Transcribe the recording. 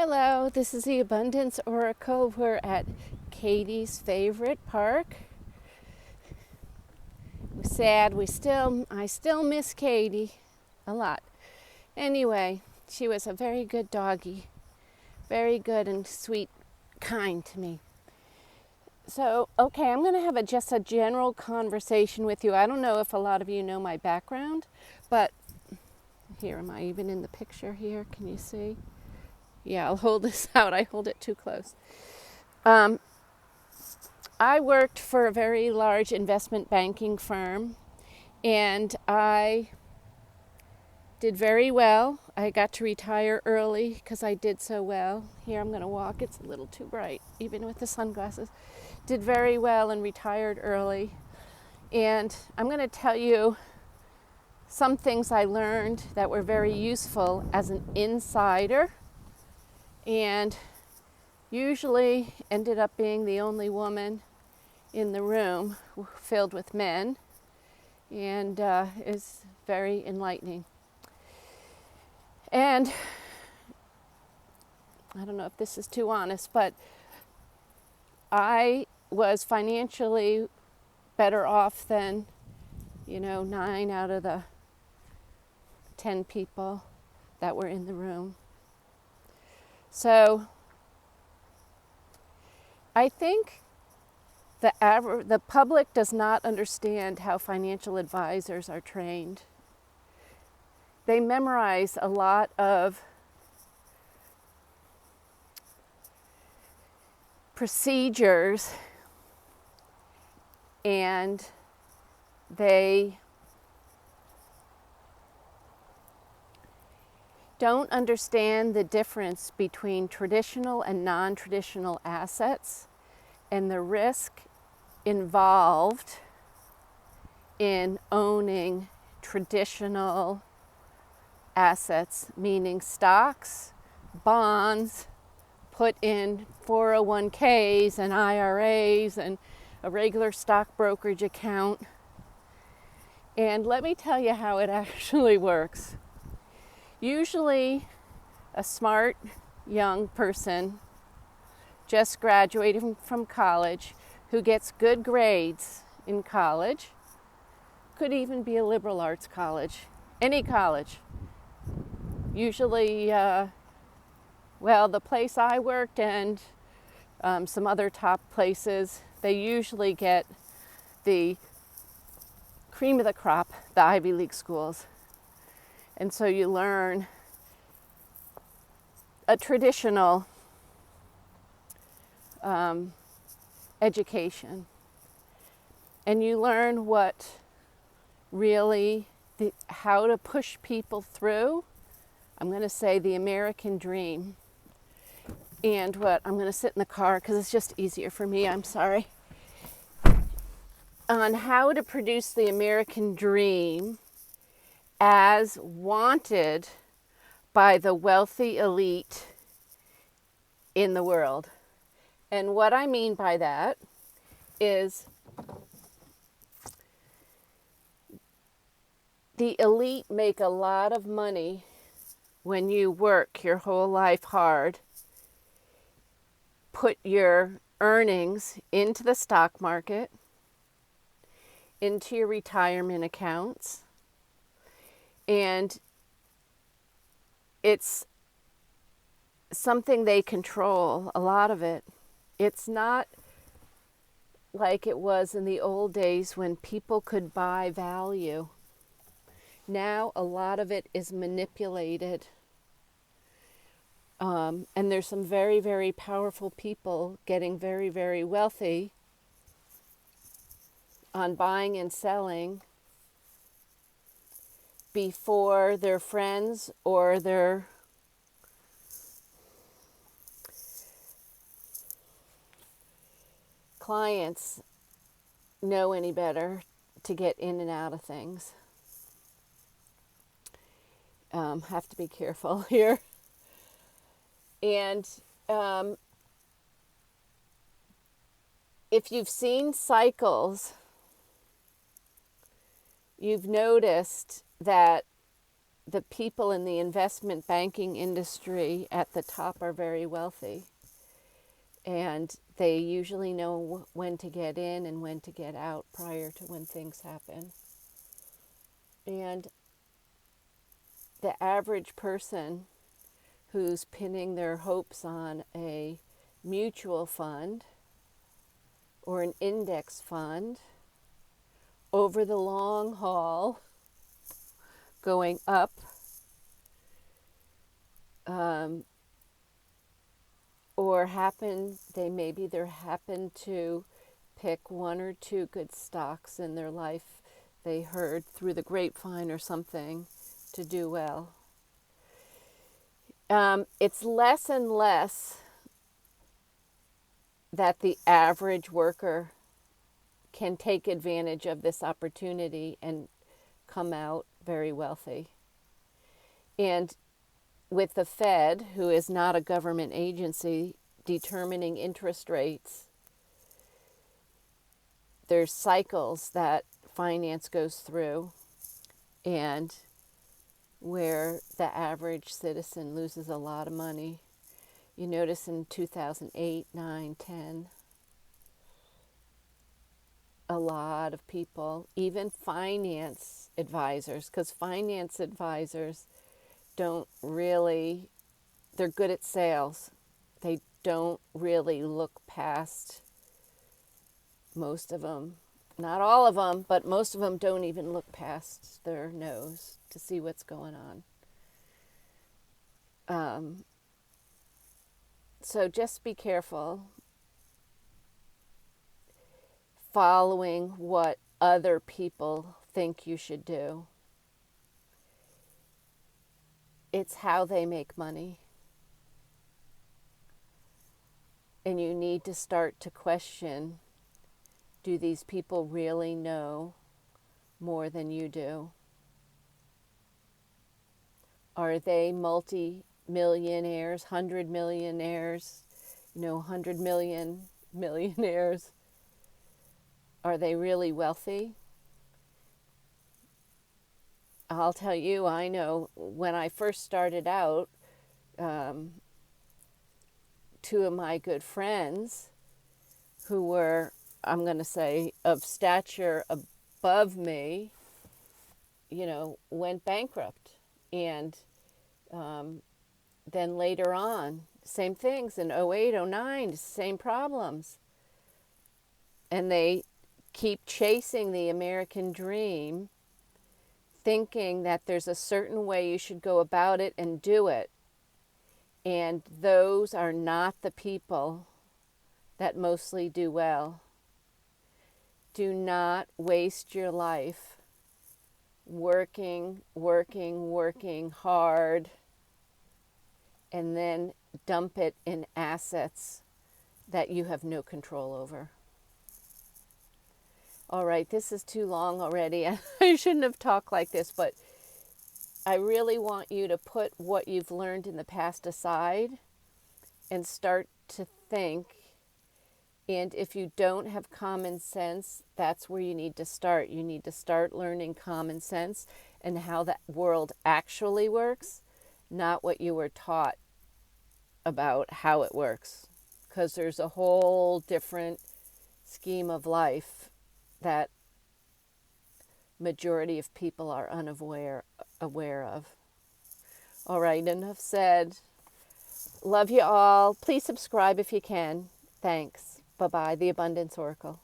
Hello, this is the Abundance Oracle. We're at Katie's favorite park. Sad, I still miss Katie a lot. Anyway, she was a very good doggie, very good and sweet, kind to me. So, okay, I'm going to have just a general conversation with you. I don't know if a lot of you know my background, but here, am I even in the picture here? Can you see? Yeah, I'll hold this out. I hold it too close. I worked for a very large investment banking firm, and I did very well. I got to retire early because I did so well. Here, I'm going to walk. It's a little too bright, even with the sunglasses. Did very well and retired early. And I'm going to tell you some things I learned that were very useful as an insider, and usually ended up being the only woman in the room filled with men, and is very enlightening. And I don't know if this is too honest, but I was financially better off than, 9 out of the 10 people that were in the room. So I think the public does not understand how financial advisors are trained. They memorize a lot of procedures, and they don't understand the difference between traditional and non-traditional assets and the risk involved in owning traditional assets, meaning stocks, bonds, put in 401ks and IRAs and a regular stock brokerage account. And let me tell you how it actually works. Usually a smart young person just graduating from college who gets good grades in college, could even be a liberal arts college, any college. Usually, the place I worked and some other top places, they usually get the cream of the crop, the Ivy League schools. And so you learn a traditional education, and you learn how to push people through. I'm going to say the American dream. And I'm going to sit in the car because it's just easier for me, I'm sorry. On how to produce the American dream as wanted by the wealthy elite in the world. And what I mean by that is the elite make a lot of money when you work your whole life hard, put your earnings into the stock market, into your retirement accounts, and it's something they control, a lot of it. It's not like it was in the old days when people could buy value. Now a lot of it is manipulated. And there's some very, very powerful people getting very, very wealthy on buying and selling before their friends or their clients know any better to get in and out of things. Have to be careful here. And if you've seen cycles, you've noticed that the people in the investment banking industry at the top are very wealthy. And they usually know when to get in and when to get out prior to when things happen. And the average person who's pinning their hopes on a mutual fund or an index fund over the long haul, going up, or they happen to pick one or two good stocks in their life they heard through the grapevine or something to do well. It's less and less that the average worker can take advantage of this opportunity and come out very wealthy. And with the Fed, who is not a government agency, determining interest rates, there's cycles that finance goes through, and where the average citizen loses a lot of money. You notice in 2008, 9, 10, a lot of people, even finance advisors, because finance advisors don't really, they're good at sales. They don't really look past, most of them, not all of them, but most of them don't even look past their nose to see what's going on. So just be careful following what other people think you should do. It's how they make money. And you need to start to question, do these people really know more than you do? Are they multi-millionaires, 100 millionaires, 100 million millionaires? Are they really wealthy? I'll tell you, I know when I first started out, two of my good friends who were, I'm going to say, of stature above me, went bankrupt. And then later on, same things in 08, 09, same problems. And they keep chasing the American dream, thinking that there's a certain way you should go about it and do it. And those are not the people that mostly do well. Do not waste your life working hard and then dump it in assets that you have no control over. All right, this is too long already. I shouldn't have talked like this, but I really want you to put what you've learned in the past aside and start to think. And if you don't have common sense, that's where you need to start. You need to start learning common sense and how the world actually works, not what you were taught about how it works. Because there's a whole different scheme of life that majority of people are unaware of. All right, enough said. Love you all. Please subscribe if you can. Thanks. Bye-bye. The Abundance Oracle.